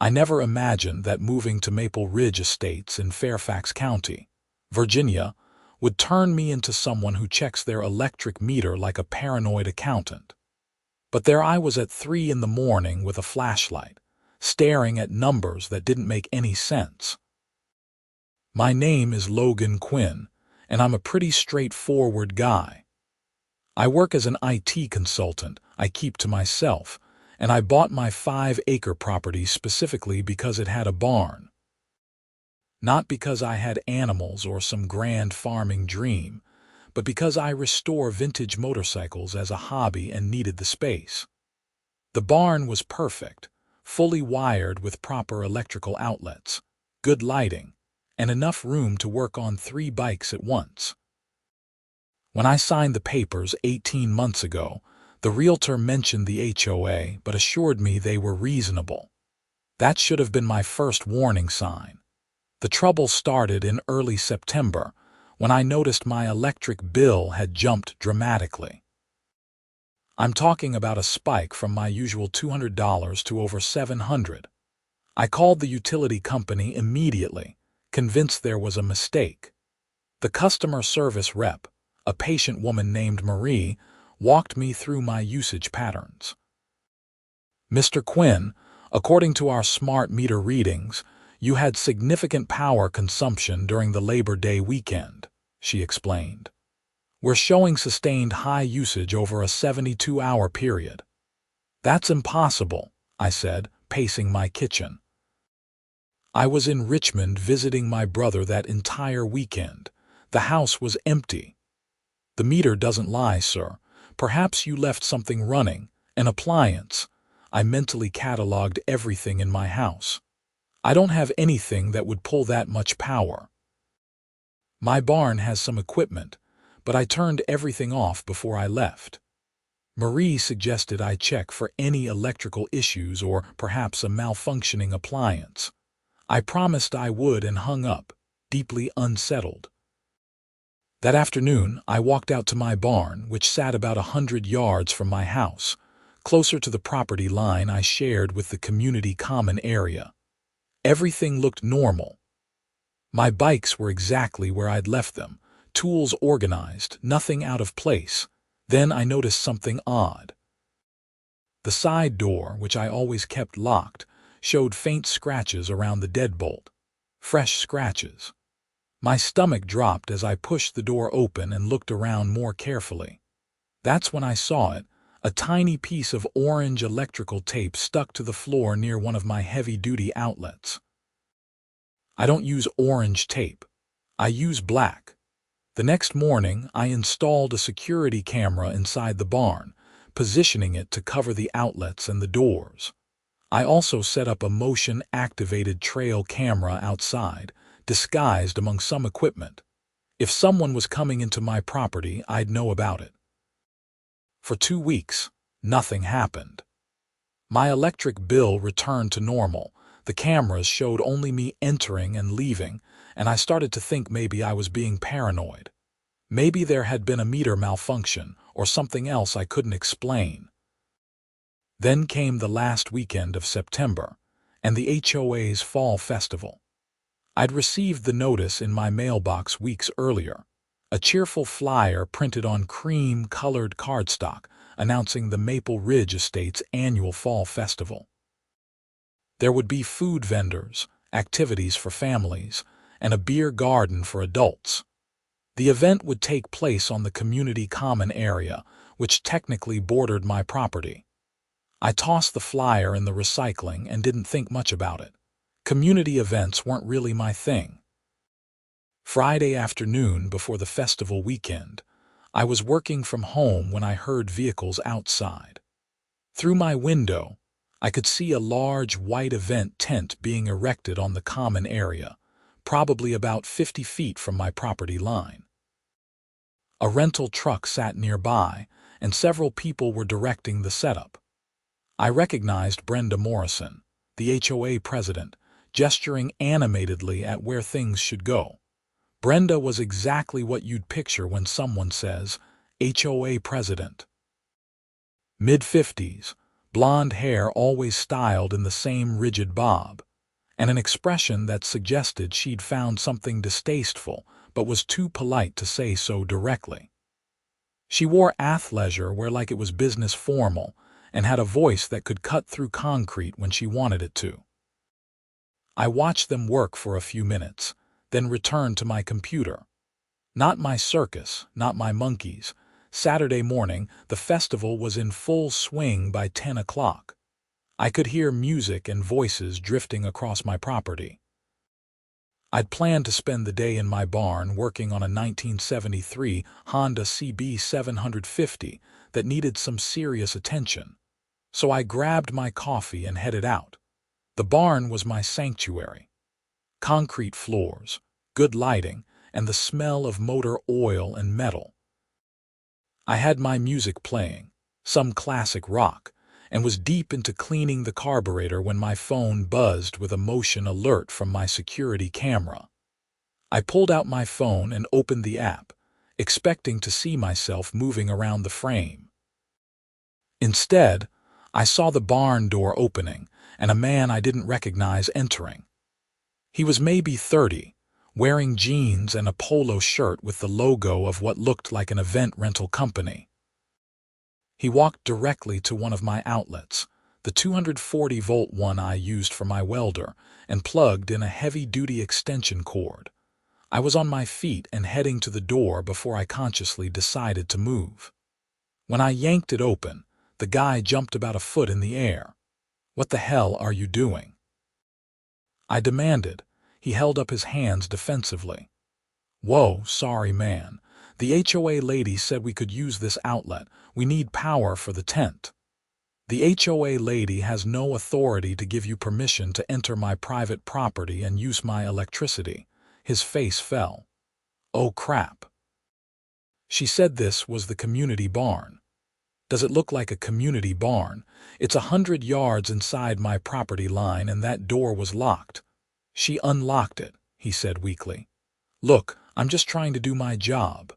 I never imagined that moving to Maple Ridge Estates in Fairfax County, Virginia, would turn me into someone who checks their electric meter like a paranoid accountant. But there I was at 3 in the morning with a flashlight, staring at numbers that didn't make any sense. My name is Logan Quinn, and I'm a pretty straightforward guy. I work as an IT consultant, I keep to myself, and I bought my 5-acre property specifically because it had a barn. Not because I had animals or some grand farming dream, but because I restore vintage motorcycles as a hobby and needed the space. The barn was perfect, fully wired with proper electrical outlets, good lighting, and enough room to work on 3 bikes at once. When I signed the papers 18 months ago, the realtor mentioned the HOA but assured me they were reasonable. That should have been my first warning sign. The trouble started in early September when I noticed my electric bill had jumped dramatically. I'm talking about a spike from my usual $200 to over $700. I called the utility company immediately, convinced there was a mistake. The customer service rep, a patient woman named Marie, walked me through my usage patterns. "Mr. Quinn, according to our smart meter readings, you had significant power consumption during the Labor Day weekend," she explained. "We're showing sustained high usage over a 72-hour period." "That's impossible," I said, pacing my kitchen. "I was in Richmond visiting my brother that entire weekend. The house was empty." "The meter doesn't lie, sir. Perhaps you left something running, an appliance." I mentally cataloged everything in my house. "I don't have anything that would pull that much power." "My barn has some equipment, but I turned everything off before I left." Marie suggested I check for any electrical issues or perhaps a malfunctioning appliance. I promised I would and hung up, deeply unsettled. That afternoon, I walked out to my barn, which sat about 100 yards from my house, closer to the property line I shared with the community common area. Everything looked normal. My bikes were exactly where I'd left them, tools organized, nothing out of place. Then I noticed something odd. The side door, which I always kept locked, showed faint scratches around the deadbolt. Fresh scratches. My stomach dropped as I pushed the door open and looked around more carefully. That's when I saw it, a tiny piece of orange electrical tape stuck to the floor near one of my heavy-duty outlets. I don't use orange tape. I use black. The next morning, I installed a security camera inside the barn, positioning it to cover the outlets and the doors. I also set up a motion-activated trail camera outside, disguised among some equipment. If someone was coming into my property, I'd know about it. For 2 weeks, nothing happened. My electric bill returned to normal. The cameras showed only me entering and leaving, and I started to think maybe I was being paranoid. Maybe there had been a meter malfunction or something else I couldn't explain. Then came the last weekend of September and the HOA's Fall Festival. I'd received the notice in my mailbox weeks earlier, a cheerful flyer printed on cream-colored cardstock announcing the Maple Ridge Estate's annual Fall Festival. There would be food vendors, activities for families, and a beer garden for adults. The event would take place on the community common area, which technically bordered my property. I tossed the flyer in the recycling and didn't think much about it. Community events weren't really my thing. Friday afternoon before the festival weekend, I was working from home when I heard vehicles outside. Through my window, I could see a large white event tent being erected on the common area, probably about 50 feet from my property line. A rental truck sat nearby, and several people were directing the setup. I recognized Brenda Morrison, the HOA president, gesturing animatedly at where things should go. Brenda was exactly what you'd picture when someone says, HOA president. Mid-50s, blonde hair always styled in the same rigid bob, and an expression that suggested she'd found something distasteful but was too polite to say so directly. She wore athleisure wear like it was business formal and had a voice that could cut through concrete when she wanted it to. I watched them work for a few minutes, then returned to my computer. Not my circus, not my monkeys. Saturday morning, the festival was in full swing by 10 o'clock. I could hear music and voices drifting across my property. I'd planned to spend the day in my barn working on a 1973 Honda CB 750 that needed some serious attention. So I grabbed my coffee and headed out. The barn was my sanctuary. Concrete floors, good lighting, and the smell of motor oil and metal. I had my music playing, some classic rock, and was deep into cleaning the carburetor when my phone buzzed with a motion alert from my security camera. I pulled out my phone and opened the app, expecting to see myself moving around the frame. Instead, I saw the barn door opening and a man I didn't recognize entering. He was maybe 30, wearing jeans and a polo shirt with the logo of what looked like an event rental company. He walked directly to one of my outlets, the 240-volt one I used for my welder, and plugged in a heavy-duty extension cord. I was on my feet and heading to the door before I consciously decided to move. When I yanked it open, the guy jumped about a foot in the air. "What the hell are you doing?" I demanded. He held up his hands defensively. "Whoa, sorry man. The HOA lady said we could use this outlet. We need power for the tent." "The HOA lady has no authority to give you permission to enter my private property and use my electricity." His face fell. "Oh crap." "She said this was the community barn." "Does it look like a community barn? It's 100 yards inside my property line and that door was locked." "She unlocked it," he said weakly. "Look, I'm just trying to do my job.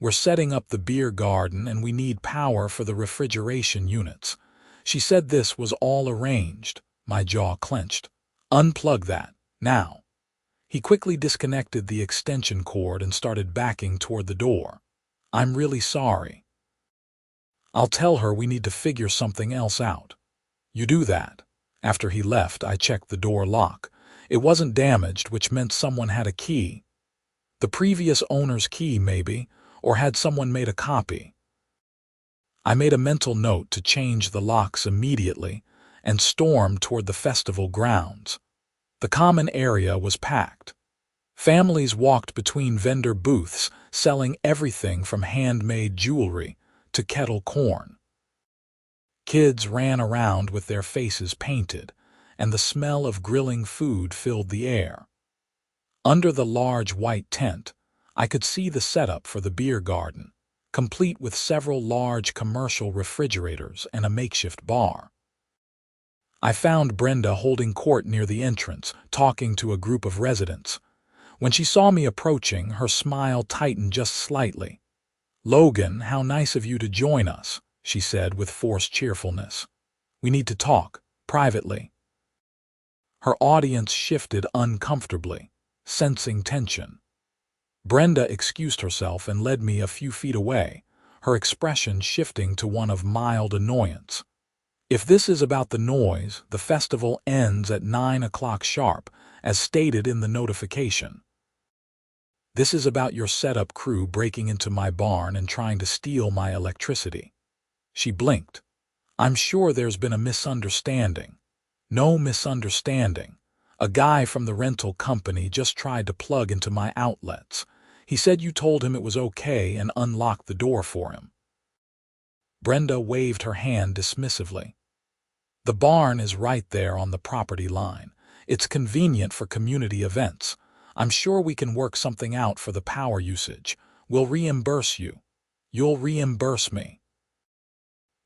We're setting up the beer garden and we need power for the refrigeration units." She said this was all arranged. My jaw clenched. "Unplug that, now." He quickly disconnected the extension cord and started backing toward the door. "I'm really sorry. I'll tell her we need to figure something else out." "You do that." After he left, I checked the door lock. It wasn't damaged, which meant someone had a key. The previous owner's key, maybe, or had someone made a copy. I made a mental note to change the locks immediately and stormed toward the festival grounds. The common area was packed. Families walked between vendor booths selling everything from handmade jewelry to kettle corn. Kids ran around with their faces painted, and the smell of grilling food filled the air. Under the large white tent, I could see the setup for the beer garden, complete with several large commercial refrigerators and a makeshift bar. I found Brenda holding court near the entrance, talking to a group of residents. When she saw me approaching, her smile tightened just slightly. "Logan, how nice of you to join us," she said with forced cheerfulness. "We need to talk, privately." Her audience shifted uncomfortably, sensing tension. Brenda excused herself and led me a few feet away, her expression shifting to one of mild annoyance. "If this is about the noise, the festival ends at 9 o'clock sharp, as stated in the notification. This is about your setup crew breaking into my barn and trying to steal my electricity." She blinked. "I'm sure there's been a misunderstanding." "No misunderstanding. A guy from the rental company just tried to plug into my outlets. He said you told him it was okay and unlocked the door for him." Brenda waved her hand dismissively. "The barn is right there on the property line. It's convenient for community events. I'm sure we can work something out for the power usage. We'll reimburse you." "You'll reimburse me."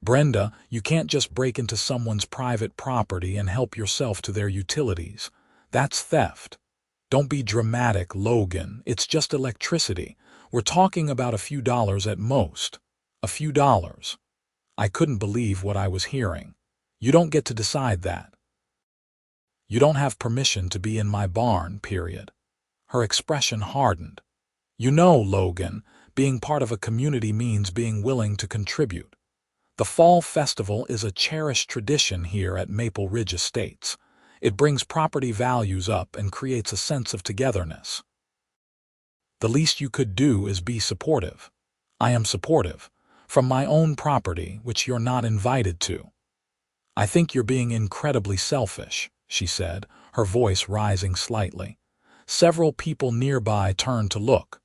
"Brenda, you can't just break into someone's private property and help yourself to their utilities. That's theft." "Don't be dramatic, Logan. It's just electricity. We're talking about a few dollars at most." "A few dollars." I couldn't believe what I was hearing. You don't get to decide that. You don't have permission to be in my barn, period. Her expression hardened. You know, Logan, being part of a community means being willing to contribute. The Fall Festival is a cherished tradition here at Maple Ridge Estates. It brings property values up and creates a sense of togetherness. The least you could do is be supportive. I am supportive. From my own property, which you're not invited to. I think you're being incredibly selfish, she said, her voice rising slightly. Several people nearby turned to look.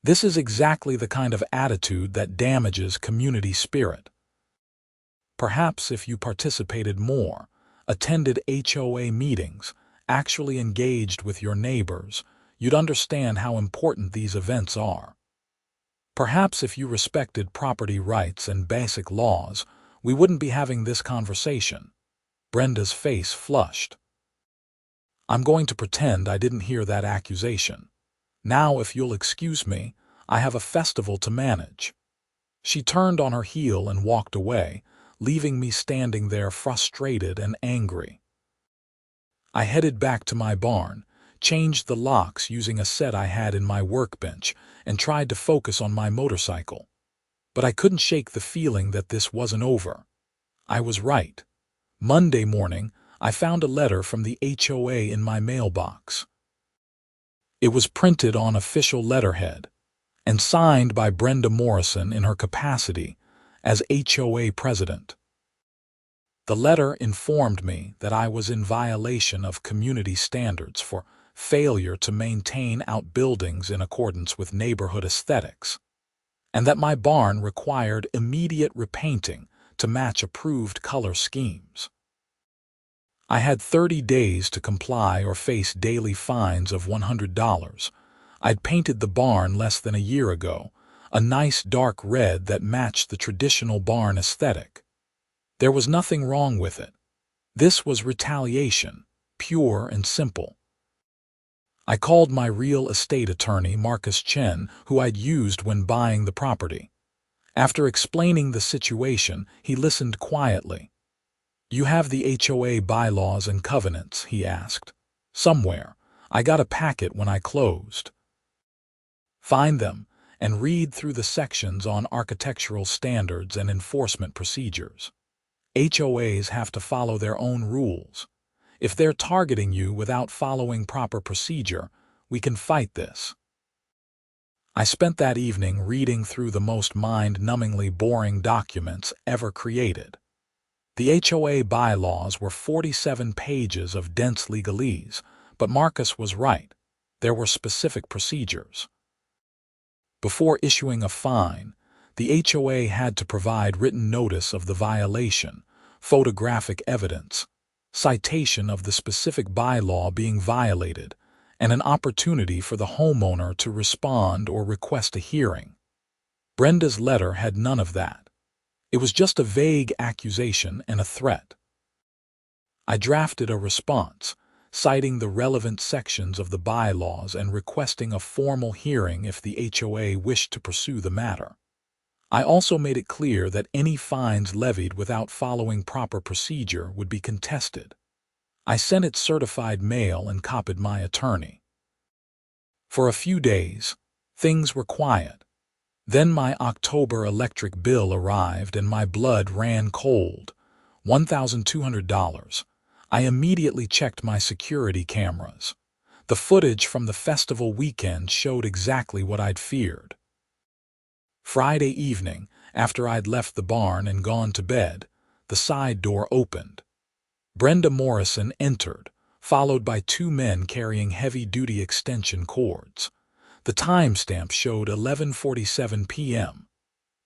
This is exactly the kind of attitude that damages community spirit. Perhaps if you participated more, attended HOA meetings, actually engaged with your neighbors, you'd understand how important these events are. Perhaps if you respected property rights and basic laws, we wouldn't be having this conversation. Brenda's face flushed. I'm going to pretend I didn't hear that accusation. Now, if you'll excuse me, I have a festival to manage. She turned on her heel and walked away, leaving me standing there frustrated and angry. I headed back to my barn, changed the locks using a set I had in my workbench, and tried to focus on my motorcycle. But I couldn't shake the feeling that this wasn't over. I was right. Monday morning, I found a letter from the HOA in my mailbox. It was printed on official letterhead and signed by Brenda Morrison in her capacity as HOA president. The letter informed me that I was in violation of community standards for failure to maintain outbuildings in accordance with neighborhood aesthetics, and that my barn required immediate repainting to match approved color schemes. I had 30 days to comply or face daily fines of $100. I'd painted the barn less than a year ago, a nice dark red that matched the traditional barn aesthetic. There was nothing wrong with it. This was retaliation, pure and simple. I called my real estate attorney, Marcus Chen, who I'd used when buying the property. After explaining the situation, he listened quietly. You have the HOA bylaws and covenants, he asked. Somewhere. I got a packet when I closed. Find them and read through the sections on architectural standards and enforcement procedures. HOAs have to follow their own rules. If they're targeting you without following proper procedure, we can fight this. I spent that evening reading through the most mind-numbingly boring documents ever created. The HOA bylaws were 47 pages of dense legalese, but Marcus was right. There were specific procedures. Before issuing a fine, the HOA had to provide written notice of the violation, photographic evidence, citation of the specific bylaw being violated, and an opportunity for the homeowner to respond or request a hearing. Brenda's letter had none of that. It was just a vague accusation and a threat. I drafted a response, citing the relevant sections of the bylaws and requesting a formal hearing if the HOA wished to pursue the matter. I also made it clear that any fines levied without following proper procedure would be contested. I sent it certified mail and copied my attorney. For a few days, things were quiet. Then my October electric bill arrived and my blood ran cold. $1,200. I immediately checked my security cameras. The footage from the festival weekend showed exactly what I'd feared. Friday evening, after I'd left the barn and gone to bed, the side door opened. Brenda Morrison entered, followed by two men carrying heavy-duty extension cords. The timestamp showed 11:47 p.m.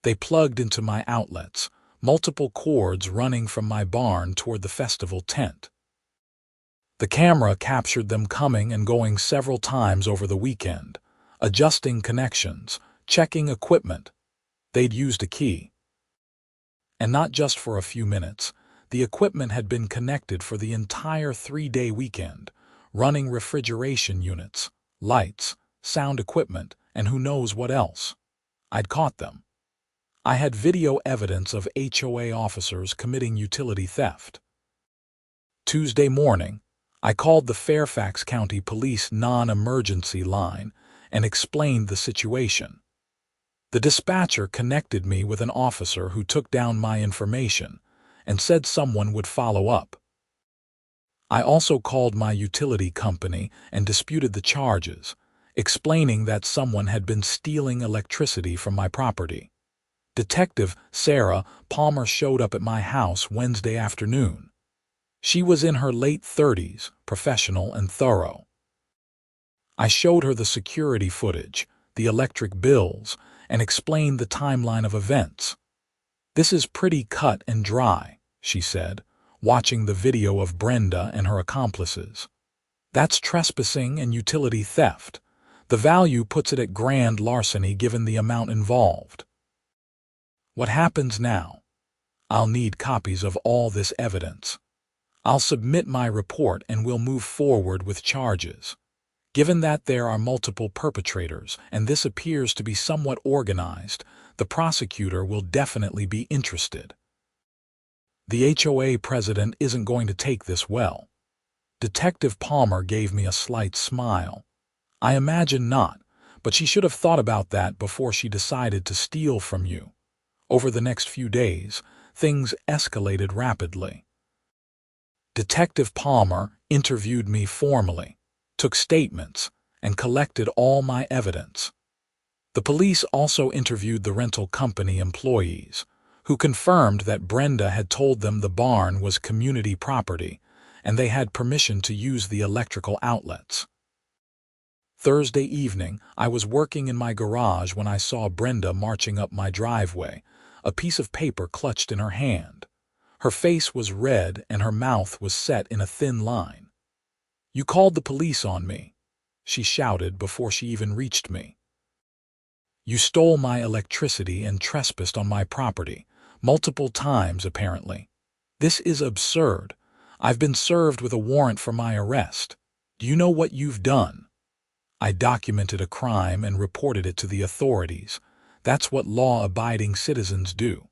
They plugged into my outlets, multiple cords running from my barn toward the festival tent. The camera captured them coming and going several times over the weekend, adjusting connections, checking equipment. They'd used a key. And not just for a few minutes. The equipment had been connected for the entire 3-day weekend, running refrigeration units, lights, sound equipment, and who knows what else. I'd caught them. I had video evidence of HOA officers committing utility theft. Tuesday morning, I called the Fairfax County Police non-emergency line and explained the situation. The dispatcher connected me with an officer who took down my information and said someone would follow up. I also called my utility company and disputed the charges, explaining that someone had been stealing electricity from my property. Detective Sarah Palmer showed up at my house Wednesday afternoon. She was in her late 30s, professional and thorough. I showed her the security footage, the electric bills, and explained the timeline of events. "This is pretty cut and dry," she said, watching the video of Brenda and her accomplices. "That's trespassing and utility theft. The value puts it at grand larceny given the amount involved." What happens now? I'll need copies of all this evidence. I'll submit my report and we'll move forward with charges. Given that there are multiple perpetrators and this appears to be somewhat organized, the prosecutor will definitely be interested. The HOA president isn't going to take this well. Detective Palmer gave me a slight smile. I imagine not, but she should have thought about that before she decided to steal from you. Over the next few days, things escalated rapidly. Detective Palmer interviewed me formally, took statements, and collected all my evidence. The police also interviewed the rental company employees, who confirmed that Brenda had told them the barn was community property and they had permission to use the electrical outlets. Thursday evening, I was working in my garage when I saw Brenda marching up my driveway, a piece of paper clutched in her hand. Her face was red and her mouth was set in a thin line. "You called the police on me," she shouted before she even reached me. "You stole my electricity and trespassed on my property, multiple times apparently. This is absurd. I've been served with a warrant for my arrest. Do you know what you've done?" I documented a crime and reported it to the authorities. That's what law-abiding citizens do.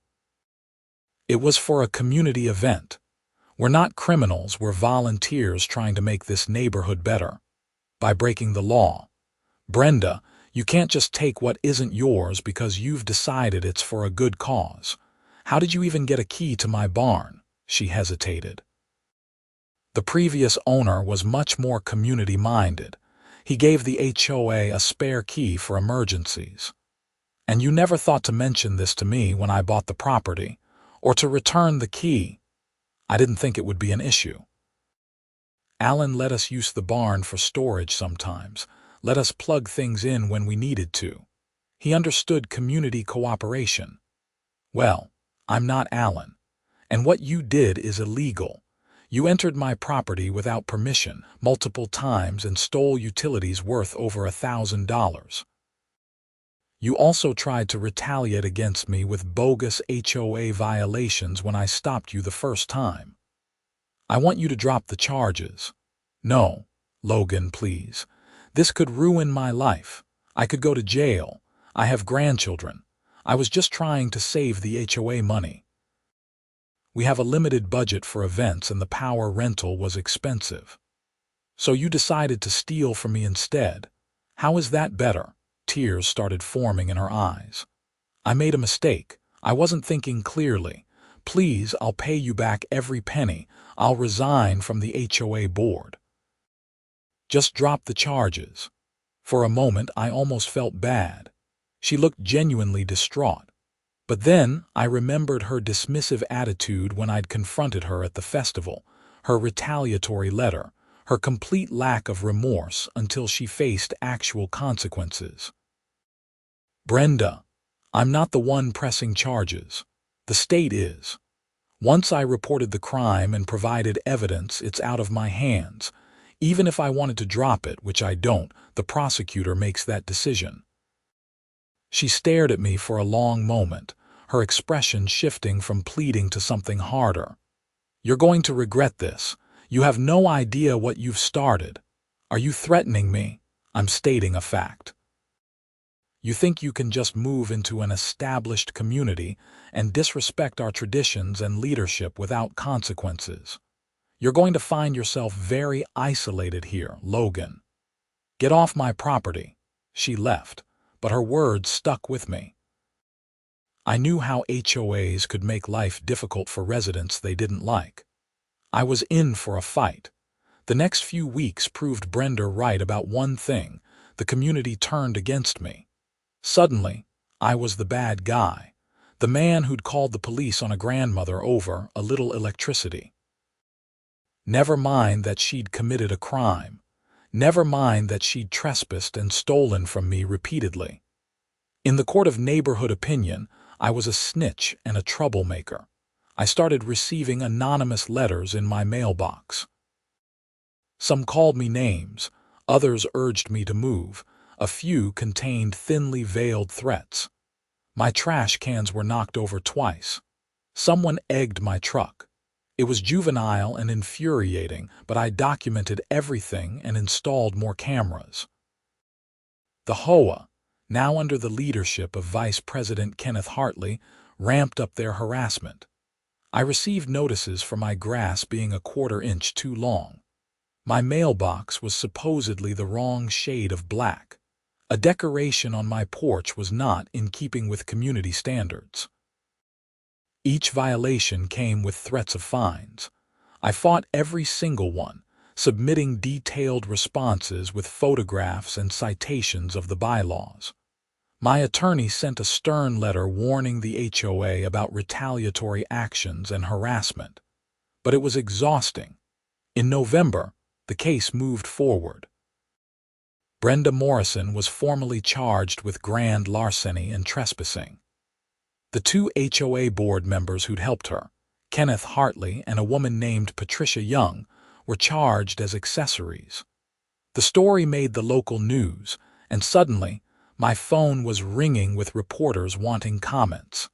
It was for a community event. We're not criminals, we're volunteers trying to make this neighborhood better. By breaking the law. Brenda, you can't just take what isn't yours because you've decided it's for a good cause. How did you even get a key to my barn? She hesitated. The previous owner was much more community-minded. He gave the HOA a spare key for emergencies. And you never thought to mention this to me when I bought the property, or to return the key. I didn't think it would be an issue. Alan let us use the barn for storage sometimes, let us plug things in when we needed to. He understood community cooperation. Well, I'm not Alan, and what you did is illegal. You entered my property without permission multiple times and stole utilities worth over $1,000. You also tried to retaliate against me with bogus HOA violations when I stopped you the first time. I want you to drop the charges. No, Logan, please. This could ruin my life. I could go to jail. I have grandchildren. I was just trying to save the HOA money. We have a limited budget for events and the power rental was expensive. So you decided to steal from me instead. How is that better? Tears started forming in her eyes. I made a mistake. I wasn't thinking clearly. Please, I'll pay you back every penny. I'll resign from the HOA board. Just drop the charges. For a moment, I almost felt bad. She looked genuinely distraught. But then I remembered her dismissive attitude when I'd confronted her at the festival, her retaliatory letter, her complete lack of remorse until she faced actual consequences. Brenda, I'm not the one pressing charges. The state is. Once I reported the crime and provided evidence, it's out of my hands. Even if I wanted to drop it, which I don't, the prosecutor makes that decision. She stared at me for a long moment, her expression shifting from pleading to something harder. You're going to regret this. You have no idea what you've started. Are you threatening me? I'm stating a fact. You think you can just move into an established community and disrespect our traditions and leadership without consequences. You're going to find yourself very isolated here, Logan. Get off my property. She left, but her words stuck with me. I knew how HOAs could make life difficult for residents they didn't like. I was in for a fight. The next few weeks proved Brenda right about one thing: the community turned against me. Suddenly, I was the bad guy, the man who'd called the police on a grandmother over a little electricity. Never mind that she'd committed a crime. Never mind that she'd trespassed and stolen from me repeatedly. In the court of neighborhood opinion, I was a snitch and a troublemaker. I started receiving anonymous letters in my mailbox. Some called me names, others urged me to move, a few contained thinly veiled threats. My trash cans were knocked over twice. Someone egged my truck. It was juvenile and infuriating, but I documented everything and installed more cameras. The HOA, now under the leadership of Vice President Kenneth Hartley, ramped up their harassment. I received notices for my grass being a quarter-inch too long. My mailbox was supposedly the wrong shade of black. A decoration on my porch was not in keeping with community standards. Each violation came with threats of fines. I fought every single one, submitting detailed responses with photographs and citations of the bylaws. My attorney sent a stern letter warning the HOA about retaliatory actions and harassment. But it was exhausting. In November, the case moved forward. Brenda Morrison was formally charged with grand larceny and trespassing. The two HOA board members who'd helped her, Kenneth Hartley and a woman named Patricia Young, were charged as accessories. The story made the local news, and suddenly, my phone was ringing with reporters wanting comments.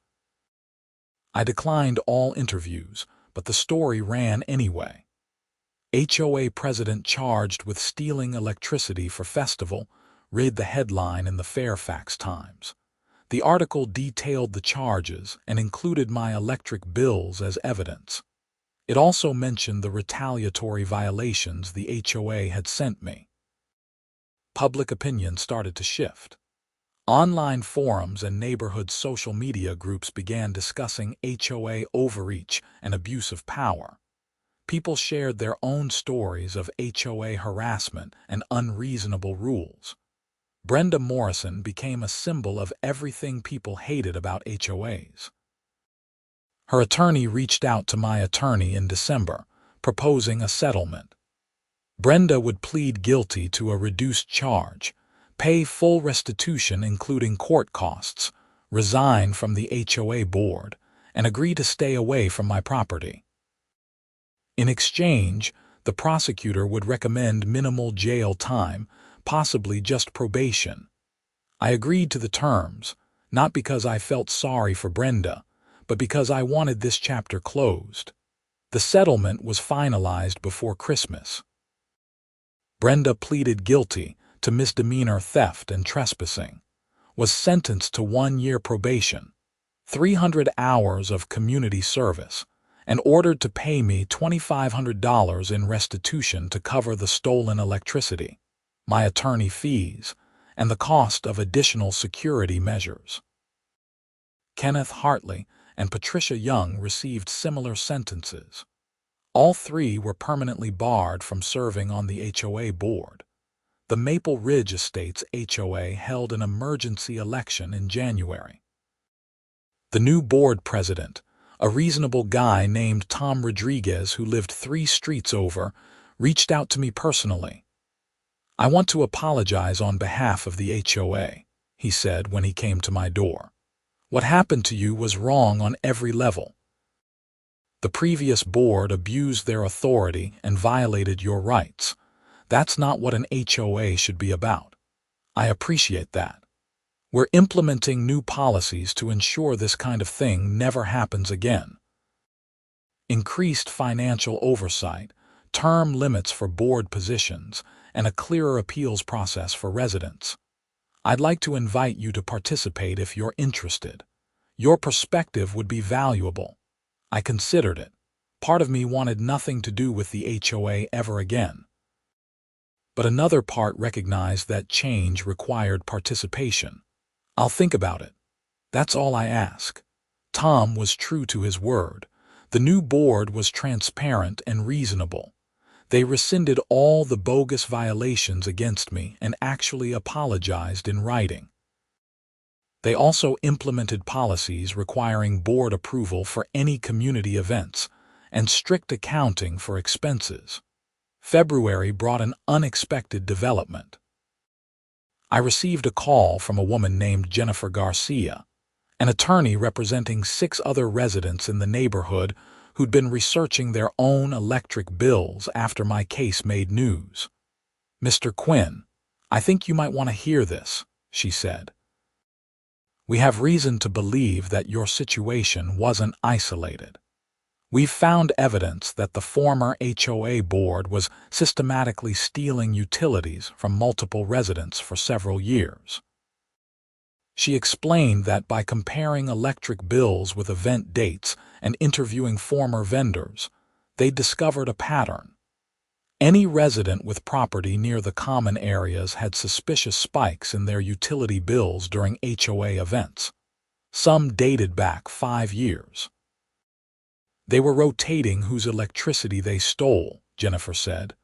I declined all interviews, but the story ran anyway. HOA president charged with stealing electricity for festival read the headline in the Fairfax Times. The article detailed the charges and included my electric bills as evidence. It also mentioned the retaliatory violations the HOA had sent me. Public opinion started to shift. Online forums and neighborhood social media groups began discussing HOA overreach and abuse of power. People shared their own stories of HOA harassment and unreasonable rules. Brenda Morrison became a symbol of everything people hated about HOAs. Her attorney reached out to my attorney in December, proposing a settlement. Brenda would plead guilty to a reduced charge, pay full restitution including court costs, resign from the HOA board, and agree to stay away from my property. In exchange, the prosecutor would recommend minimal jail time, possibly just probation. I agreed to the terms, not because I felt sorry for Brenda, but because I wanted this chapter closed. The settlement was finalized before Christmas. Brenda pleaded guilty to misdemeanor theft and trespassing, was sentenced to 1-year probation, 300 hours of community service, and ordered to pay me $2,500 in restitution to cover the stolen electricity, my attorney fees, and the cost of additional security measures. Kenneth Hartley and Patricia Young received similar sentences. All three were permanently barred from serving on the HOA board. The Maple Ridge Estates HOA held an emergency election in January. The new board president, a reasonable guy named Tom Rodriguez who lived 3 streets over, reached out to me personally. "I want to apologize on behalf of the HOA," he said when he came to my door. "What happened to you was wrong on every level. The previous board abused their authority and violated your rights. That's not what an HOA should be about. I appreciate that. We're implementing new policies to ensure this kind of thing never happens again. Increased financial oversight, term limits for board positions, and a clearer appeals process for residents. I'd like to invite you to participate if you're interested. Your perspective would be valuable." I considered it. Part of me wanted nothing to do with the HOA ever again. But another part recognized that change required participation. "I'll think about it. That's all I ask." Tom was true to his word. The new board was transparent and reasonable. They rescinded all the bogus violations against me and actually apologized in writing. They also implemented policies requiring board approval for any community events and strict accounting for expenses. February brought an unexpected development. I received a call from a woman named Jennifer Garcia, an attorney representing 6 other residents in the neighborhood who'd been researching their own electric bills after my case made news. "Mr. Quinn, I think you might want to hear this," she said. "We have reason to believe that your situation wasn't isolated. We've found evidence that the former HOA board was systematically stealing utilities from multiple residents for several years." She explained that by comparing electric bills with event dates and interviewing former vendors, they discovered a pattern. Any resident with property near the common areas had suspicious spikes in their utility bills during HOA events. Some dated back 5 years. "They were rotating whose electricity they stole," Jennifer said,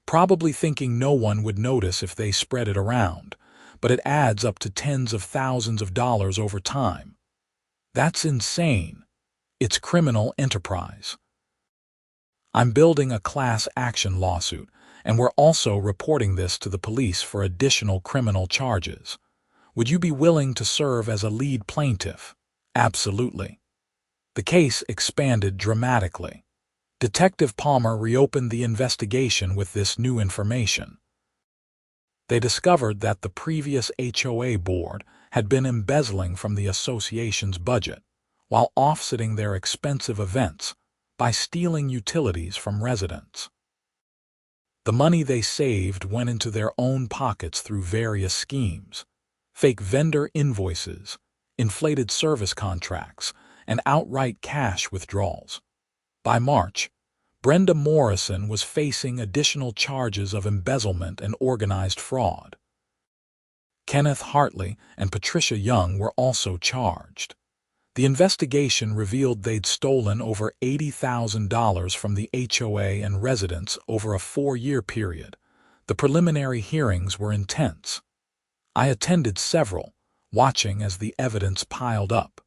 "probably thinking no one would notice if they spread it around, but it adds up to tens of thousands of dollars over time. That's insane. It's criminal enterprise. I'm building a class action lawsuit, and we're also reporting this to the police for additional criminal charges. Would you be willing to serve as a lead plaintiff?" "Absolutely." The case expanded dramatically. Detective Palmer reopened the investigation with this new information. They discovered that the previous HOA board had been embezzling from the association's budget while offsetting their expensive events by stealing utilities from residents. The money they saved went into their own pockets through various schemes: fake vendor invoices, inflated service contracts, and outright cash withdrawals. By March, Brenda Morrison was facing additional charges of embezzlement and organized fraud. Kenneth Hartley and Patricia Young were also charged. The investigation revealed they'd stolen over $80,000 from the HOA and residents over a 4-year period. The preliminary hearings were intense. I attended several, watching as the evidence piled up.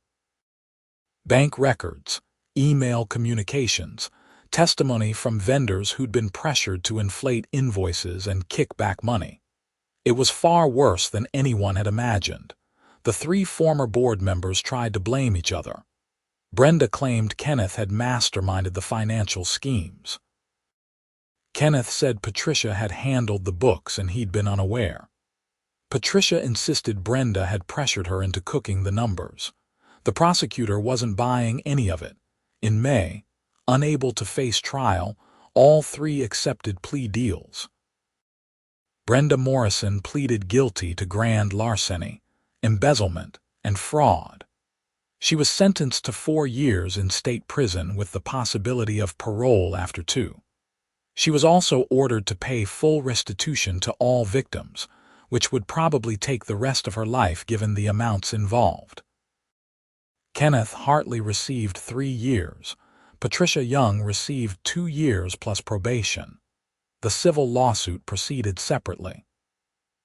Bank records, email communications, testimony from vendors who'd been pressured to inflate invoices and kick back money. It was far worse than anyone had imagined. The 3 former board members tried to blame each other. Brenda claimed Kenneth had masterminded the financial schemes. Kenneth said Patricia had handled the books and he'd been unaware. Patricia insisted Brenda had pressured her into cooking the numbers. The prosecutor wasn't buying any of it. In May, unable to face trial, all 3 accepted plea deals. Brenda Morrison pleaded guilty to grand larceny, embezzlement, and fraud. She was sentenced to 4 years in state prison with the possibility of parole after 2. She was also ordered to pay full restitution to all victims, which would probably take the rest of her life given the amounts involved. Kenneth Hartley received 3 years. Patricia Young received 2 years plus probation. The civil lawsuit proceeded separately.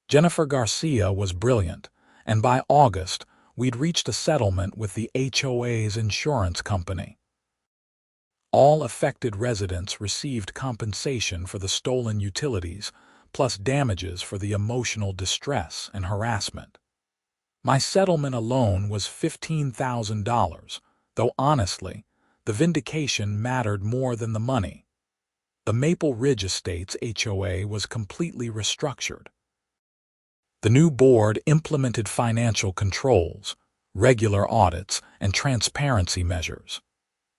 Jennifer Garcia was brilliant, and by August, we'd reached a settlement with the HOA's insurance company. All affected residents received compensation for the stolen utilities, plus damages for the emotional distress and harassment. My settlement alone was $15,000, though honestly, the vindication mattered more than the money. The Maple Ridge Estates HOA was completely restructured. The new board implemented financial controls, regular audits, and transparency measures.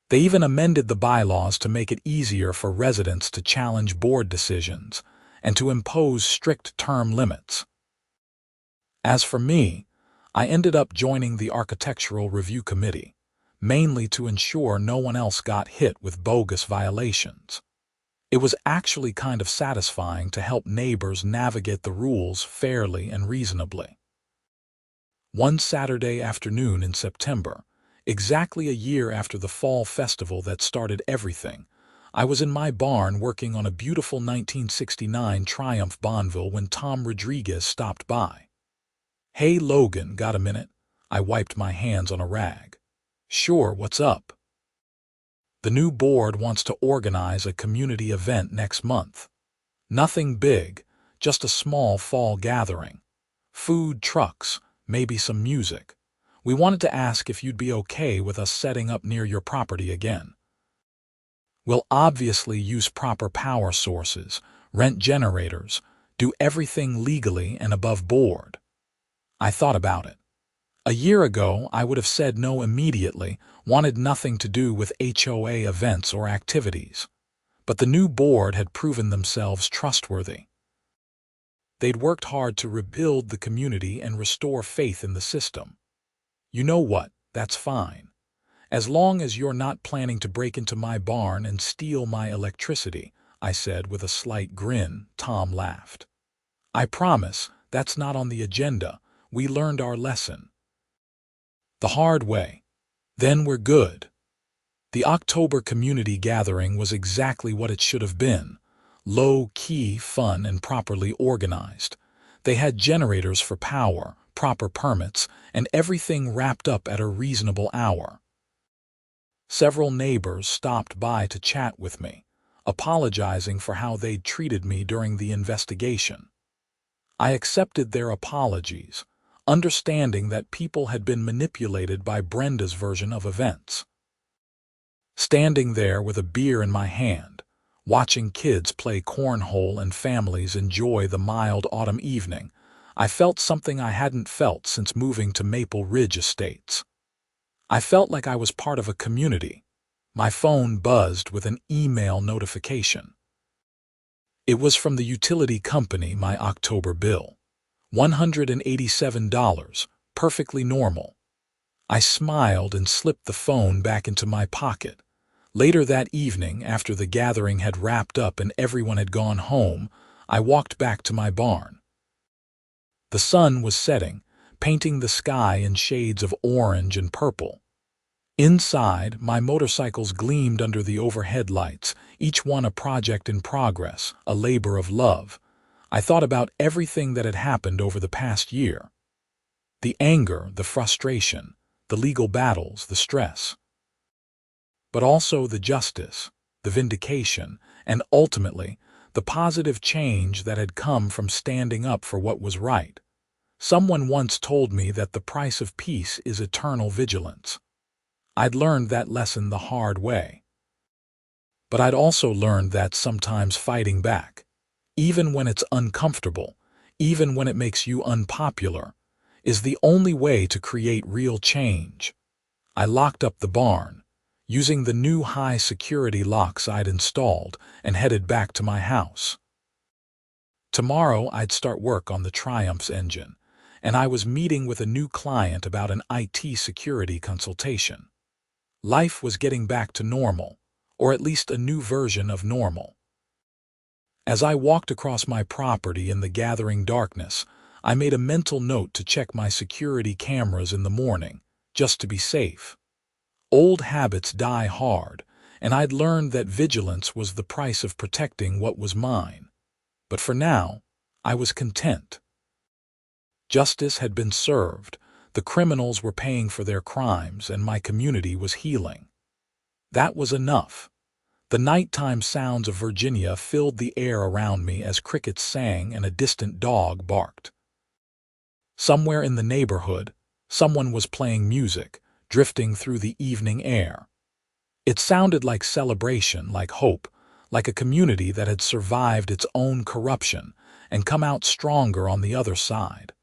They even amended the bylaws to make it easier for residents to challenge board decisions and to impose strict term limits. As for me, I ended up joining the Architectural Review Committee, mainly to ensure no one else got hit with bogus violations. It was actually kind of satisfying to help neighbors navigate the rules fairly and reasonably. One Saturday afternoon in September, exactly a year after the fall festival that started everything, I was in my barn working on a beautiful 1969 Triumph Bonneville when Tom Rodriguez stopped by. "Hey, Logan, got a minute?" I wiped my hands on a rag. "Sure, what's up?" "The new board wants to organize a community event next month. Nothing big, just a small fall gathering. Food trucks, maybe some music. We wanted to ask if you'd be okay with us setting up near your property again. We'll obviously use proper power sources, rent generators, do everything legally and above board." I thought about it. A year ago, I would have said no immediately, wanted nothing to do with HOA events or activities. But the new board had proven themselves trustworthy. They'd worked hard to rebuild the community and restore faith in the system. "You know what? That's fine. As long as you're not planning to break into my barn and steal my electricity," I said with a slight grin. Tom laughed. "I promise, that's not on the agenda. We learned our lesson the hard way. Then we're good." The October community gathering was exactly what it should have been. Low-key, fun, and properly organized. They had generators for power, proper permits, and everything wrapped up at a reasonable hour. Several neighbors stopped by to chat with me, apologizing for how they'd treated me during the investigation. I accepted their apologies, understanding that people had been manipulated by Brenda's version of events. Standing there with a beer in my hand, watching kids play cornhole and families enjoy the mild autumn evening, I felt something I hadn't felt since moving to Maple Ridge Estates. I felt like I was part of a community. My phone buzzed with an email notification. It was from the utility company, my October bill. $187, perfectly normal. I smiled and slipped the phone back into my pocket. Later that evening, after the gathering had wrapped up and everyone had gone home, I walked back to my barn. The sun was setting, painting the sky in shades of orange and purple. Inside, my motorcycles gleamed under the overhead lights, each one a project in progress, a labor of love. I thought about everything that had happened over the past year. The anger, the frustration, the legal battles, the stress. But also the justice, the vindication, and ultimately, the positive change that had come from standing up for what was right. Someone once told me that the price of peace is eternal vigilance. I'd learned that lesson the hard way. But I'd also learned that sometimes fighting back, even when it's uncomfortable, even when it makes you unpopular, is the only way to create real change. I locked up the barn, using the new high-security locks I'd installed, and headed back to my house. Tomorrow I'd start work on the Triumph's engine, and I was meeting with a new client about an IT security consultation. Life was getting back to normal, or at least a new version of normal. As I walked across my property in the gathering darkness, I made a mental note to check my security cameras in the morning, just to be safe. Old habits die hard, and I'd learned that vigilance was the price of protecting what was mine. But for now, I was content. Justice had been served, the criminals were paying for their crimes, and my community was healing. That was enough. The nighttime sounds of Virginia filled the air around me as crickets sang and a distant dog barked. Somewhere in the neighborhood, someone was playing music, drifting through the evening air. It sounded like celebration, like hope, like a community that had survived its own corruption and come out stronger on the other side.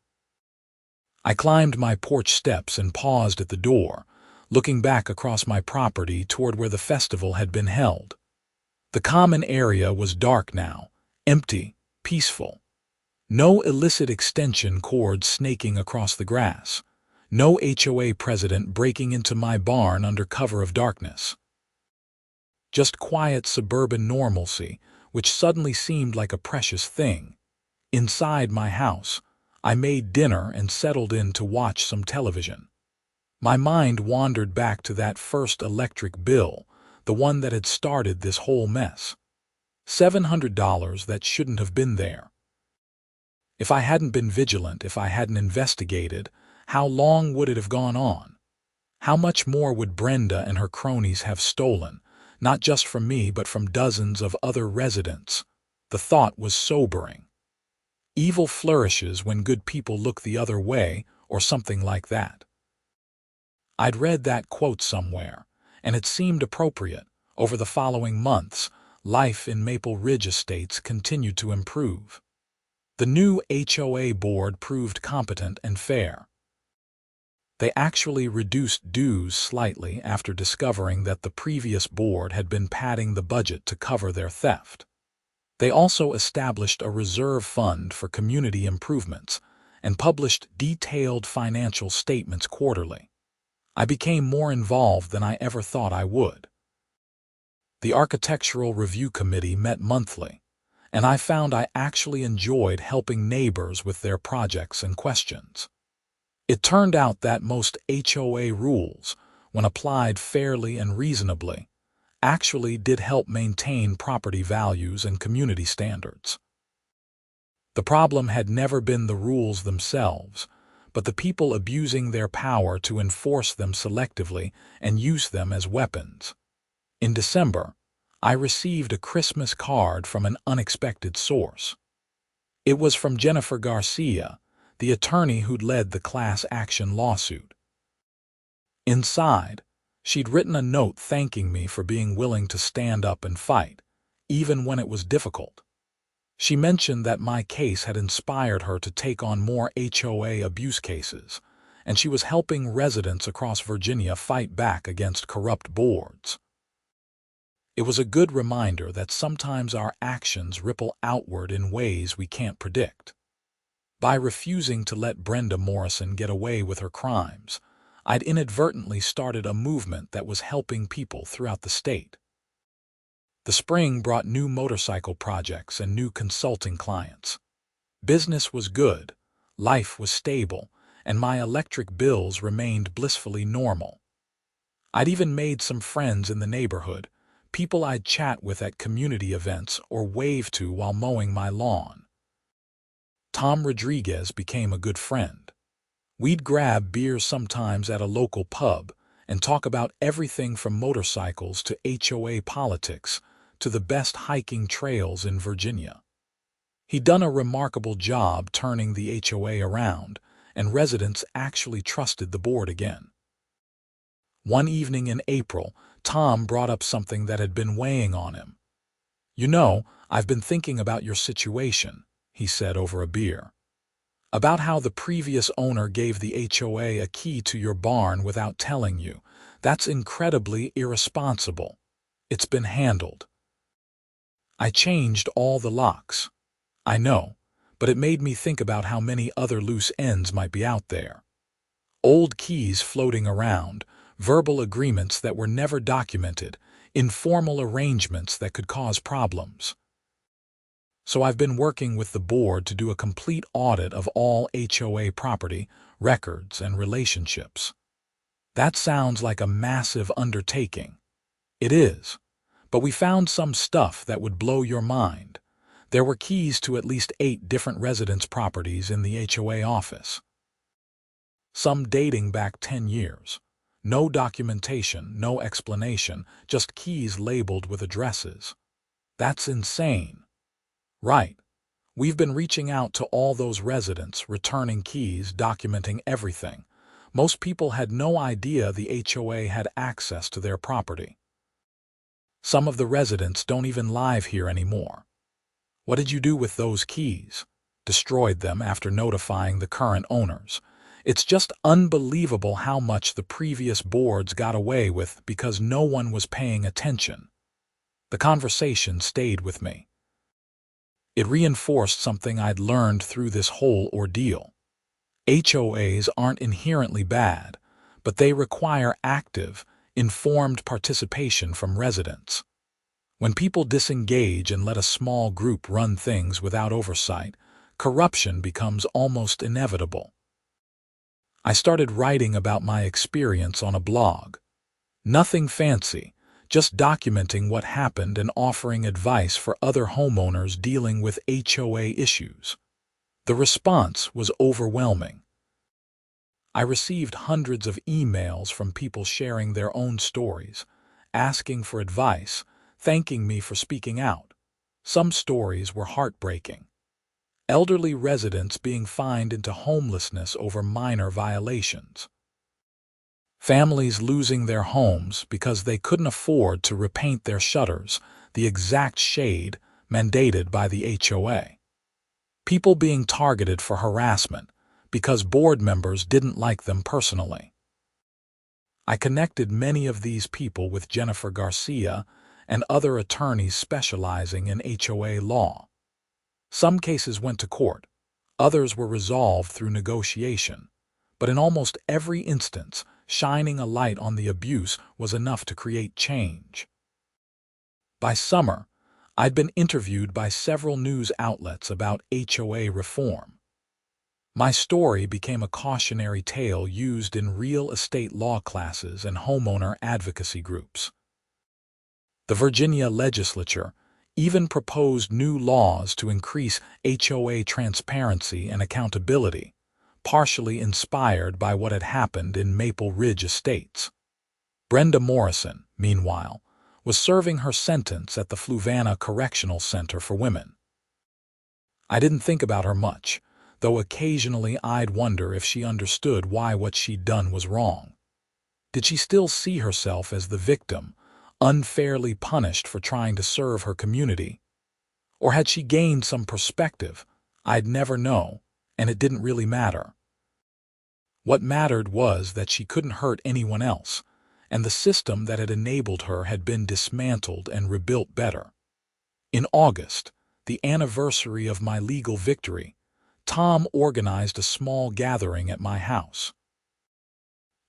I climbed my porch steps and paused at the door, looking back across my property toward where the festival had been held. The common area was dark now, empty, peaceful. No illicit extension cords snaking across the grass. No HOA president breaking into my barn under cover of darkness. Just quiet suburban normalcy, which suddenly seemed like a precious thing. Inside my house, I made dinner and settled in to watch some television. My mind wandered back to that first electric bill, the one that had started this whole mess. $700 that shouldn't have been there. If I hadn't been vigilant, if I hadn't investigated, how long would it have gone on? How much more would Brenda and her cronies have stolen, not just from me but from dozens of other residents? The thought was sobering. Evil flourishes when good people look the other way, or something like that. I'd read that quote somewhere, and it seemed appropriate. Over the following months, life in Maple Ridge Estates continued to improve. The new HOA board proved competent and fair. They actually reduced dues slightly after discovering that the previous board had been padding the budget to cover their theft. They also established a reserve fund for community improvements and published detailed financial statements quarterly. I became more involved than I ever thought I would. The Architectural Review Committee met monthly, and I found I actually enjoyed helping neighbors with their projects and questions. It turned out that most HOA rules, when applied fairly and reasonably, actually did help maintain property values and community standards. The problem had never been the rules themselves, but the people abusing their power to enforce them selectively and use them as weapons. In December, I received a Christmas card from an unexpected source. It was from Jennifer Garcia, the attorney who'd led the class action lawsuit. Inside, she'd written a note thanking me for being willing to stand up and fight, even when it was difficult. She mentioned that my case had inspired her to take on more HOA abuse cases, and she was helping residents across Virginia fight back against corrupt boards. It was a good reminder that sometimes our actions ripple outward in ways we can't predict. By refusing to let Brenda Morrison get away with her crimes, I'd inadvertently started a movement that was helping people throughout the state. The spring brought new motorcycle projects and new consulting clients. Business was good, life was stable, and my electric bills remained blissfully normal. I'd even made some friends in the neighborhood, people I'd chat with at community events or wave to while mowing my lawn. Tom Rodriguez became a good friend. We'd grab beers sometimes at a local pub and talk about everything from motorcycles to HOA politics to the best hiking trails in Virginia. He'd done a remarkable job turning the HOA around, and residents actually trusted the board again. One evening in April, Tom brought up something that had been weighing on him. "You know, I've been thinking about your situation," he said over a beer. "About how the previous owner gave the HOA a key to your barn without telling you. That's incredibly irresponsible. It's been handled. I changed all the locks. I know, but it made me think about how many other loose ends might be out there. Old keys floating around, verbal agreements that were never documented, informal arrangements that could cause problems. So I've been working with the board to do a complete audit of all HOA property, records, and relationships. That sounds like a massive undertaking. It is. But we found some stuff that would blow your mind. There were keys to at least 8 different residence properties in the HOA office. Some dating back 10 years. No documentation, no explanation, just keys labeled with addresses. That's insane. Right. We've been reaching out to all those residents, returning keys, documenting everything. Most people had no idea the HOA had access to their property. Some of the residents don't even live here anymore. What did you do with those keys? Destroyed them after notifying the current owners. It's just unbelievable how much the previous boards got away with because no one was paying attention. The conversation stayed with me. It reinforced something I'd learned through this whole ordeal. HOAs aren't inherently bad, but they require active, informed participation from residents. When people disengage and let a small group run things without oversight, corruption becomes almost inevitable. I started writing about my experience on a blog. Nothing fancy, just documenting what happened and offering advice for other homeowners dealing with HOA issues. The response was overwhelming. I received hundreds of emails from people sharing their own stories, asking for advice, thanking me for speaking out. Some stories were heartbreaking. Elderly residents being fined into homelessness over minor violations. Families losing their homes because they couldn't afford to repaint their shutters the exact shade mandated by the HOA. People being targeted for harassment because board members didn't like them personally. I connected many of these people with Jennifer Garcia and other attorneys specializing in HOA law. Some cases went to court, others were resolved through negotiation, but in almost every instance, shining a light on the abuse was enough to create change. By summer, I'd been interviewed by several news outlets about HOA reform. My story became a cautionary tale used in real estate law classes and homeowner advocacy groups. The Virginia legislature even proposed new laws to increase HOA transparency and accountability, partially inspired by what had happened in Maple Ridge Estates. Brenda Morrison, meanwhile, was serving her sentence at the Fluvanna Correctional Center for Women. I didn't think about her much, though occasionally I'd wonder if she understood why what she'd done was wrong. Did she still see herself as the victim, unfairly punished for trying to serve her community? Or had she gained some perspective I'd never know, and it didn't really matter? What mattered was that she couldn't hurt anyone else, and the system that had enabled her had been dismantled and rebuilt better. In August, the anniversary of my legal victory, Tom organized a small gathering at my house.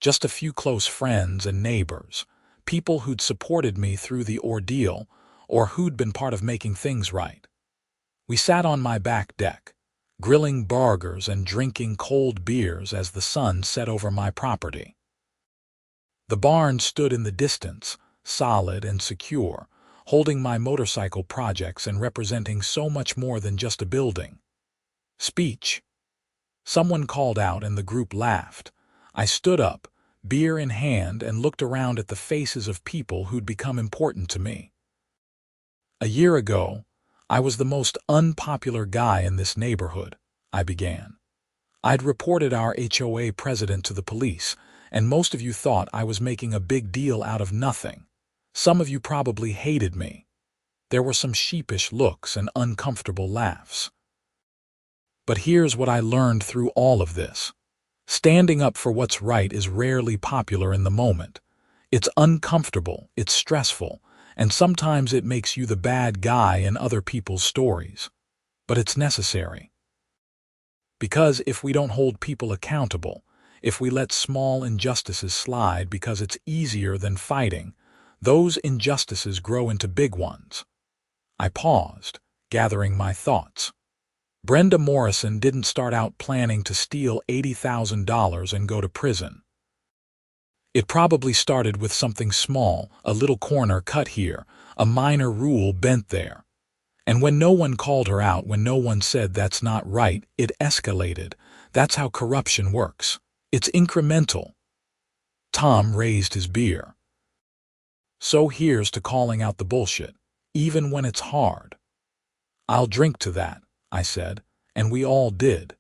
Just a few close friends and neighbors, people who'd supported me through the ordeal or who'd been part of making things right. We sat on my back deck, grilling burgers and drinking cold beers as the sun set over my property. The barn stood in the distance, solid and secure, holding my motorcycle projects and representing so much more than just a building. Speech. Someone called out and the group laughed. I stood up, beer in hand, and looked around at the faces of people who'd become important to me. A year ago, I was the most unpopular guy in this neighborhood, I began. I'd reported our HOA president to the police, and most of you thought I was making a big deal out of nothing. Some of you probably hated me. There were some sheepish looks and uncomfortable laughs. But here's what I learned through all of this. Standing up for what's right is rarely popular in the moment. It's uncomfortable, it's stressful, and sometimes it makes you the bad guy in other people's stories. But it's necessary. Because if we don't hold people accountable, if we let small injustices slide because it's easier than fighting, those injustices grow into big ones. I paused, gathering my thoughts. Brenda Morrison didn't start out planning to steal $80,000 and go to prison. It probably started with something small, a little corner cut here, a minor rule bent there. And when no one called her out, when no one said that's not right, it escalated. That's how corruption works. It's incremental. Tom raised his beer. So here's to calling out the bullshit, even when it's hard. I'll drink to that, I said, and we all did.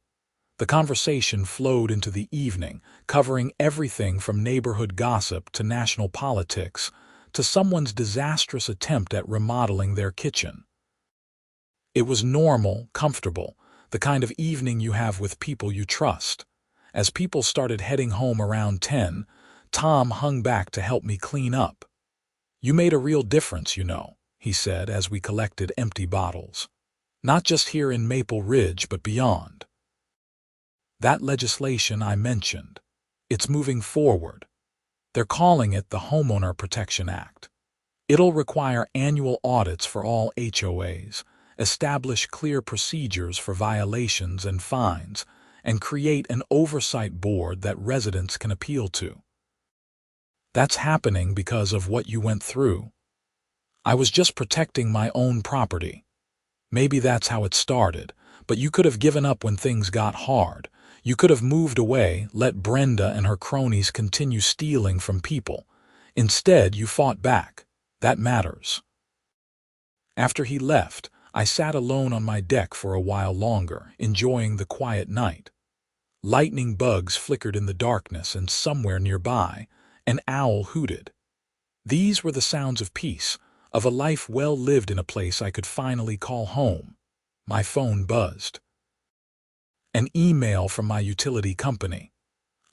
The conversation flowed into the evening, covering everything from neighborhood gossip to national politics, to someone's disastrous attempt at remodeling their kitchen. It was normal, comfortable, the kind of evening you have with people you trust. As people started heading home around 10, Tom hung back to help me clean up. "You made a real difference, you know," he said as we collected empty bottles. Not just here in Maple Ridge, but beyond. That legislation I mentioned, it's moving forward. They're calling it the Homeowner Protection Act. It'll require annual audits for all HOAs, establish clear procedures for violations and fines, and create an oversight board that residents can appeal to. That's happening because of what you went through. I was just protecting my own property. Maybe that's how it started, but you could have given up when things got hard. You could have moved away, let Brenda and her cronies continue stealing from people. Instead, you fought back. That matters. After he left, I sat alone on my deck for a while longer, enjoying the quiet night. Lightning bugs flickered in the darkness, and somewhere nearby, an owl hooted. These were the sounds of peace, of a life well lived in a place I could finally call home. My phone buzzed. An email from my utility company.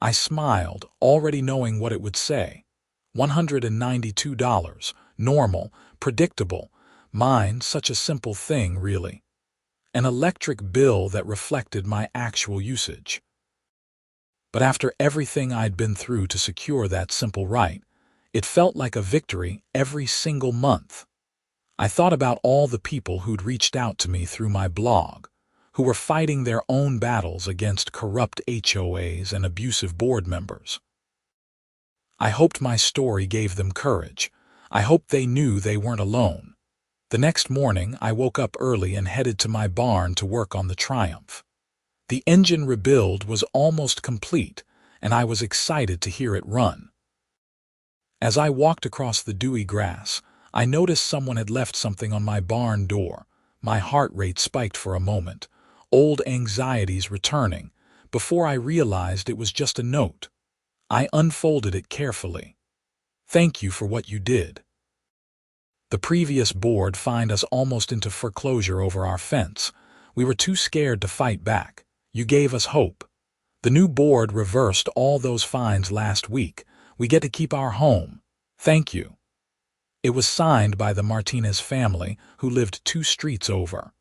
I smiled, already knowing what it would say. $192. Normal, predictable. Mine, such a simple thing, really. An electric bill that reflected my actual usage. But after everything I'd been through to secure that simple right, it felt like a victory every single month. I thought about all the people who'd reached out to me through my blog, who were fighting their own battles against corrupt HOAs and abusive board members. I hoped my story gave them courage. I hoped they knew they weren't alone. The next morning, I woke up early and headed to my barn to work on the Triumph. The engine rebuild was almost complete, and I was excited to hear it run. As I walked across the dewy grass, I noticed someone had left something on my barn door. My heart rate spiked for a moment, old anxieties returning, before I realized it was just a note. I unfolded it carefully. "Thank you for what you did. The previous board fined us almost into foreclosure over our fence. We were too scared to fight back. You gave us hope. The new board reversed all those fines last week. We get to keep our home. Thank you." It was signed by the Martinez family, who lived 2 streets over.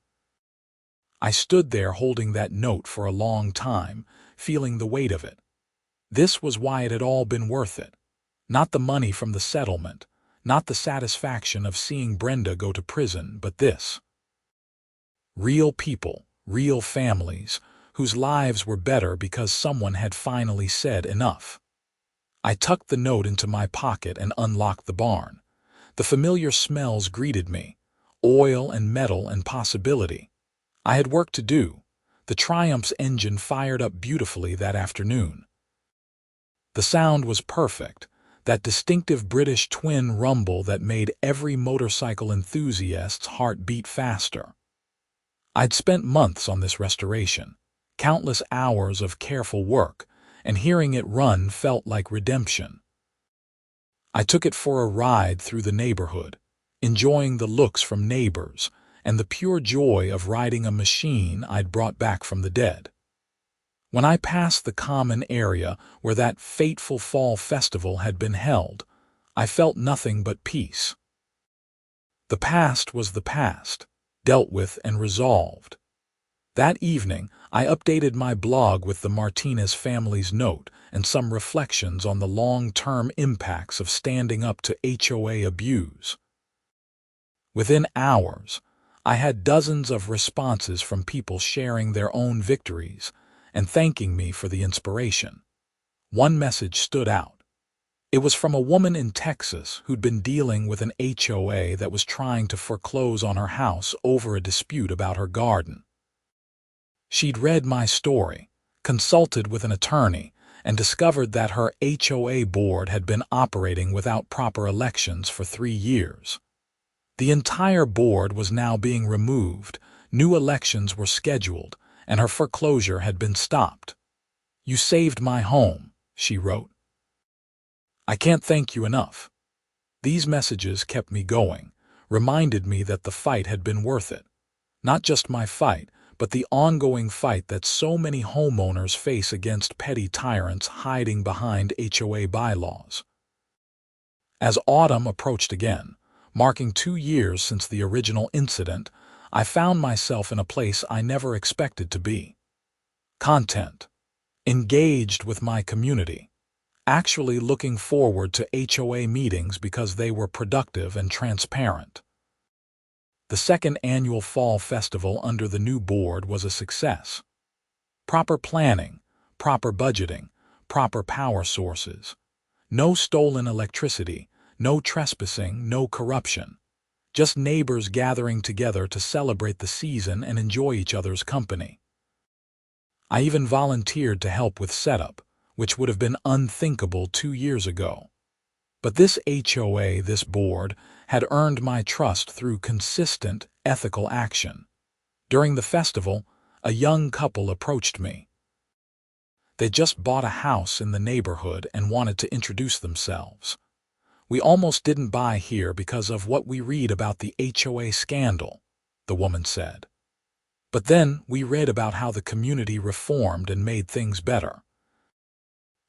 I stood there holding that note for a long time, feeling the weight of it. This was why it had all been worth it. Not the money from the settlement, not the satisfaction of seeing Brenda go to prison, but this. Real people, real families, whose lives were better because someone had finally said enough. I tucked the note into my pocket and unlocked the barn. The familiar smells greeted me, oil and metal and possibility. I had work to do. The Triumph's engine fired up beautifully that afternoon. The sound was perfect, that distinctive British twin rumble that made every motorcycle enthusiast's heart beat faster. I'd spent months on this restoration, countless hours of careful work, and hearing it run felt like redemption. I took it for a ride through the neighborhood, enjoying the looks from neighbors and the pure joy of riding a machine I'd brought back from the dead. When I passed the common area where that fateful fall festival had been held, I felt nothing but peace. The past was the past, dealt with and resolved. That evening, I updated my blog with the Martinez family's note and some reflections on the long-term impacts of standing up to HOA abuse. Within hours, I had dozens of responses from people sharing their own victories and thanking me for the inspiration. One message stood out. It was from a woman in Texas who'd been dealing with an HOA that was trying to foreclose on her house over a dispute about her garden. She'd read my story, consulted with an attorney, and discovered that her HOA board had been operating without proper elections for 3 years. The entire board was now being removed, new elections were scheduled, and her foreclosure had been stopped. "You saved my home," she wrote. "I can't thank you enough." These messages kept me going, reminded me that the fight had been worth it. Not just my fight, but the ongoing fight that so many homeowners face against petty tyrants hiding behind HOA bylaws. As autumn approached again, marking 2 years since the original incident, I found myself in a place I never expected to be. Content. Engaged with my community. Actually looking forward to HOA meetings because they were productive and transparent. The second annual fall festival under the new board was a success. Proper planning, proper budgeting, proper power sources. No stolen electricity, no trespassing, no corruption. Just neighbors gathering together to celebrate the season and enjoy each other's company. I even volunteered to help with setup, which would have been unthinkable 2 years ago. But this HOA, this board, had earned my trust through consistent, ethical action. During the festival, a young couple approached me. They just bought a house in the neighborhood and wanted to introduce themselves. "We almost didn't buy here because of what we read about the HOA scandal," the woman said. "But then we read about how the community reformed and made things better.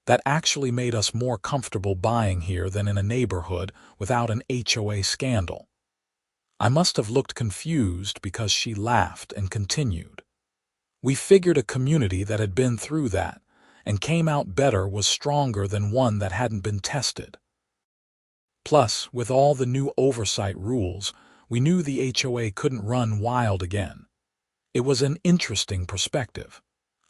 That actually made us more comfortable buying here than in a neighborhood without an HOA scandal." I must have looked confused because she laughed and continued. "We figured a community that had been through that and came out better was stronger than one that hadn't been tested. Plus, with all the new oversight rules, we knew the HOA couldn't run wild again." It was an interesting perspective.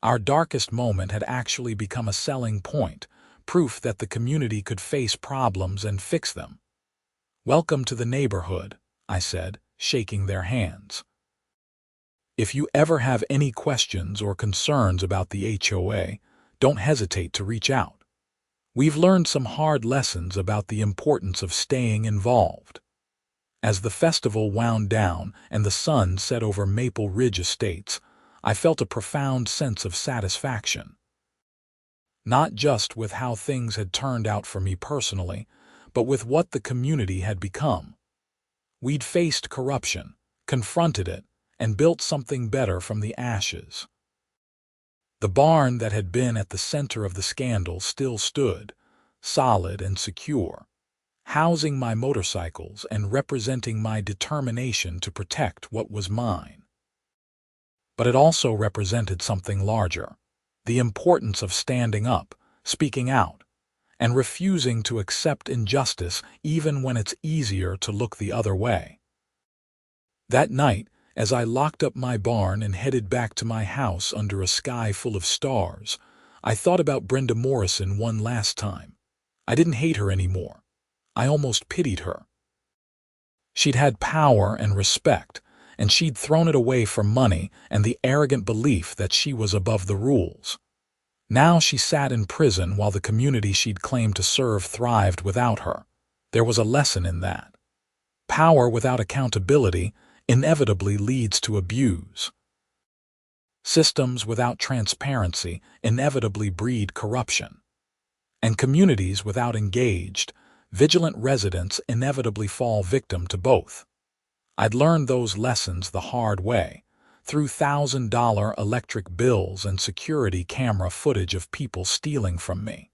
Our darkest moment had actually become a selling point, proof that the community could face problems and fix them. "Welcome to the neighborhood," I said, shaking their hands. "If you ever have any questions or concerns about the HOA, don't hesitate to reach out. We've learned some hard lessons about the importance of staying involved." As the festival wound down and the sun set over Maple Ridge Estates, I felt a profound sense of satisfaction. Not just with how things had turned out for me personally, but with what the community had become. We'd faced corruption, confronted it, and built something better from the ashes. The barn that had been at the center of the scandal still stood, solid and secure, housing my motorcycles and representing my determination to protect what was mine. But it also represented something larger, the importance of standing up, speaking out, and refusing to accept injustice even when it's easier to look the other way. That night, as I locked up my barn and headed back to my house under a sky full of stars, I thought about Brenda Morrison one last time. I didn't hate her anymore. I almost pitied her. She'd had power and respect, and she'd thrown it away for money and the arrogant belief that she was above the rules. Now she sat in prison while the community she'd claimed to serve thrived without her. There was a lesson in that. Power without accountability inevitably leads to abuse. Systems without transparency inevitably breed corruption. And communities without engaged, vigilant residents inevitably fall victim to both. I'd learned those lessons the hard way, through $1,000 electric bills and security camera footage of people stealing from me.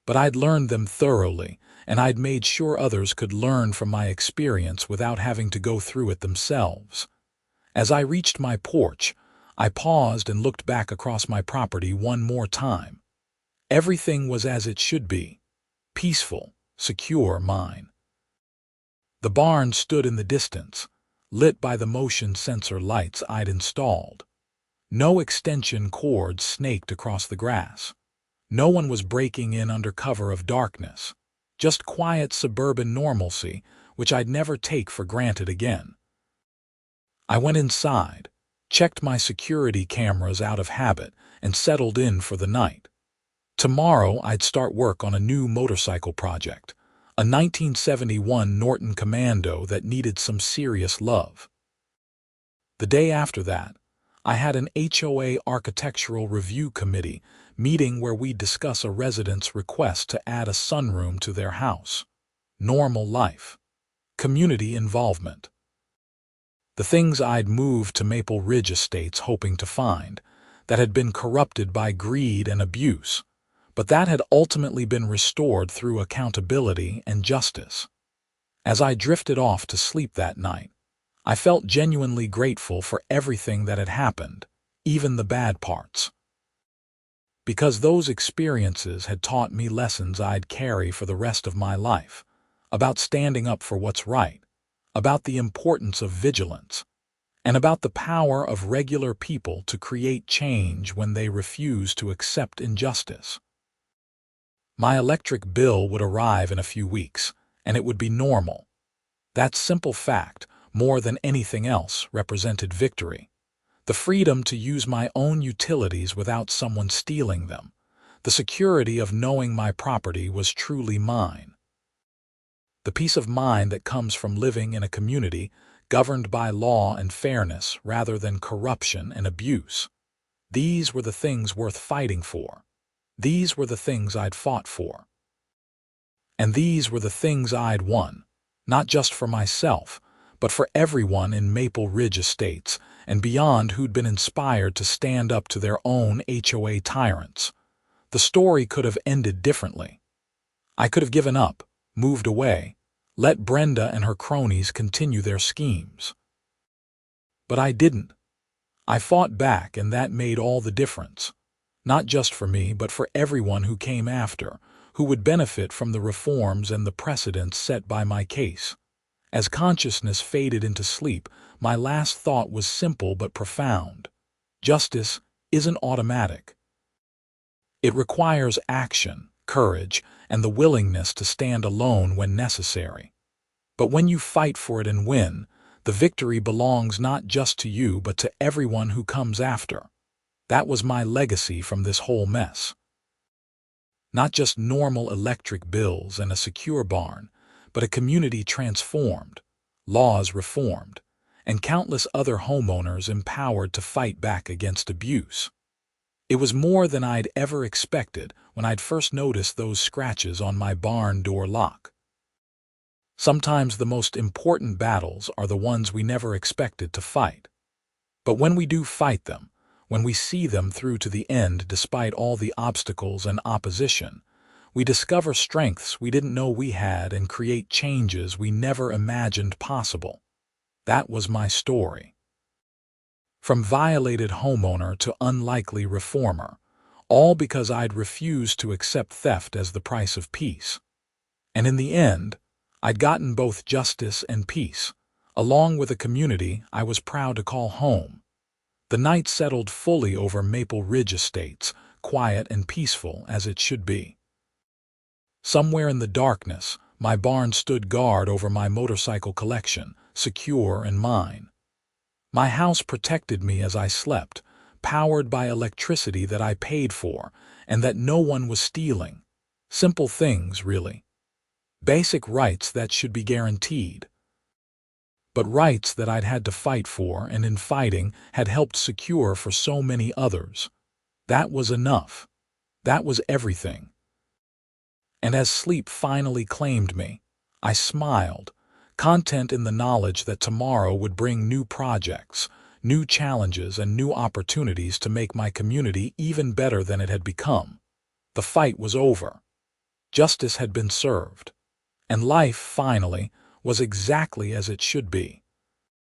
But I'd learned them thoroughly, and I'd made sure others could learn from my experience without having to go through it themselves. As I reached my porch, I paused and looked back across my property one more time. Everything was as it should be. Peaceful, secure mine. The barn stood in the distance, lit by the motion sensor lights I'd installed. No extension cords snaked across the grass. No one was breaking in under cover of darkness. Just quiet suburban normalcy, which I'd never take for granted again. I went inside, checked my security cameras out of habit, and settled in for the night. Tomorrow I'd start work on a new motorcycle project, a 1971 Norton Commando that needed some serious love. The day after that, I had an HOA Architectural Review Committee meeting where we'd discuss a resident's request to add a sunroom to their house. Normal life. Community involvement. The things I'd moved to Maple Ridge Estates hoping to find, that had been corrupted by greed and abuse, but that had ultimately been restored through accountability and justice. As I drifted off to sleep that night, I felt genuinely grateful for everything that had happened, even the bad parts. Because those experiences had taught me lessons I'd carry for the rest of my life, about standing up for what's right, about the importance of vigilance, and about the power of regular people to create change when they refuse to accept injustice. My electric bill would arrive in a few weeks, and it would be normal. That simple fact, more than anything else, represented victory. The freedom to use my own utilities without someone stealing them. The security of knowing my property was truly mine. The peace of mind that comes from living in a community governed by law and fairness rather than corruption and abuse. These were the things worth fighting for. These were the things I'd fought for. And these were the things I'd won, not just for myself, but for everyone in Maple Ridge Estates and beyond who'd been inspired to stand up to their own HOA tyrants. The story could have ended differently. I could have given up, moved away, let Brenda and her cronies continue their schemes. But I didn't. I fought back, and that made all the difference. Not just for me, but for everyone who came after, who would benefit from the reforms and the precedents set by my case. As consciousness faded into sleep, my last thought was simple but profound. Justice isn't automatic. It requires action, courage, and the willingness to stand alone when necessary. But when you fight for it and win, the victory belongs not just to you but to everyone who comes after. That was my legacy from this whole mess. Not just normal electric bills and a secure barn, but a community transformed, laws reformed, and countless other homeowners empowered to fight back against abuse. It was more than I'd ever expected when I'd first noticed those scratches on my barn door lock. Sometimes the most important battles are the ones we never expected to fight. But when we do fight them, when we see them through to the end despite all the obstacles and opposition, we discover strengths we didn't know we had and create changes we never imagined possible. That was my story. From violated homeowner to unlikely reformer, all because I'd refused to accept theft as the price of peace. And in the end, I'd gotten both justice and peace, along with a community I was proud to call home. The night settled fully over Maple Ridge Estates, quiet and peaceful as it should be. Somewhere in the darkness, my barn stood guard over my motorcycle collection, secure and mine. My house protected me as I slept, powered by electricity that I paid for and that no one was stealing. Simple things, really. Basic rights that should be guaranteed. But rights that I'd had to fight for and in fighting had helped secure for so many others. That was enough. That was everything. And as sleep finally claimed me, I smiled, content in the knowledge that tomorrow would bring new projects, new challenges, and new opportunities to make my community even better than it had become. The fight was over. Justice had been served. And life, finally, was exactly as it should be.